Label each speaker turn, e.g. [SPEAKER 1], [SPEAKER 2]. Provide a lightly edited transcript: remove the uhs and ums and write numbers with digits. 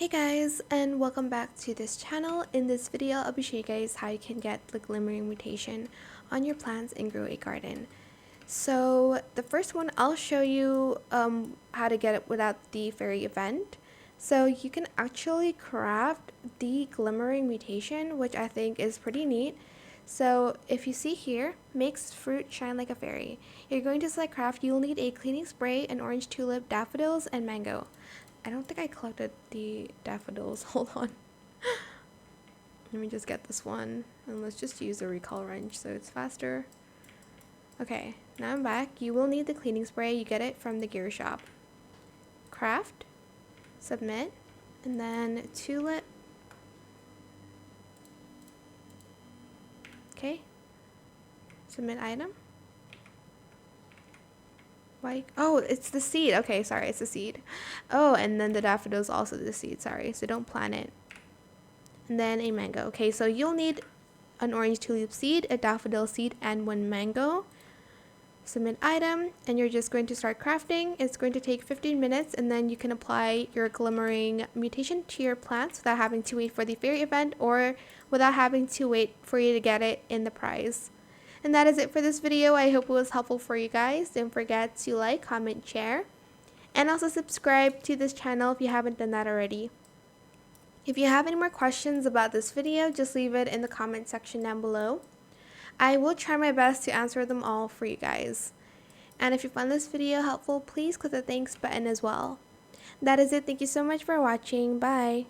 [SPEAKER 1] Hey guys, and welcome back to this channel. In this video, I'll be showing you guys how you can get the Glimmering Mutation on your plants and grow a garden. So the first one, I'll show you how to get it without the fairy event. So you can actually craft the Glimmering Mutation, which I think is pretty neat. So if you see here, makes fruit shine like a fairy. You're going to select craft. You'll need a cleaning spray, an orange tulip, daffodils, and mango. I don't think I collected the daffodils. Hold on. Let me just get this one. And let's just use the recall wrench so it's faster. Okay, now I'm back. You will need the cleaning spray. You get it from the gear shop. Craft. Submit. And then tulip. Okay. Submit item. Like, oh, it's the seed. Okay, sorry, it's the seed. Oh, and then the daffodil is also the seed. Sorry, so don't plant it. And then a mango. Okay, so you'll need an orange tulip seed, a daffodil seed, and one mango. Submit item, and you're just going to start crafting. It's going to take 15 minutes, and then you can apply your Glimmering Mutation to your plants without having to wait for the fairy event or without having to wait for you to get it in the prize. And that is it for this video. I hope it was helpful for you guys. Don't forget to like, comment, share, and also subscribe to this channel if you haven't done that already. If you have any more questions about this video, just leave it in the comment section down below. I will try my best to answer them all for you guys. And if you found this video helpful, please click the thanks button as well. That is it. Thank you so much for watching. Bye.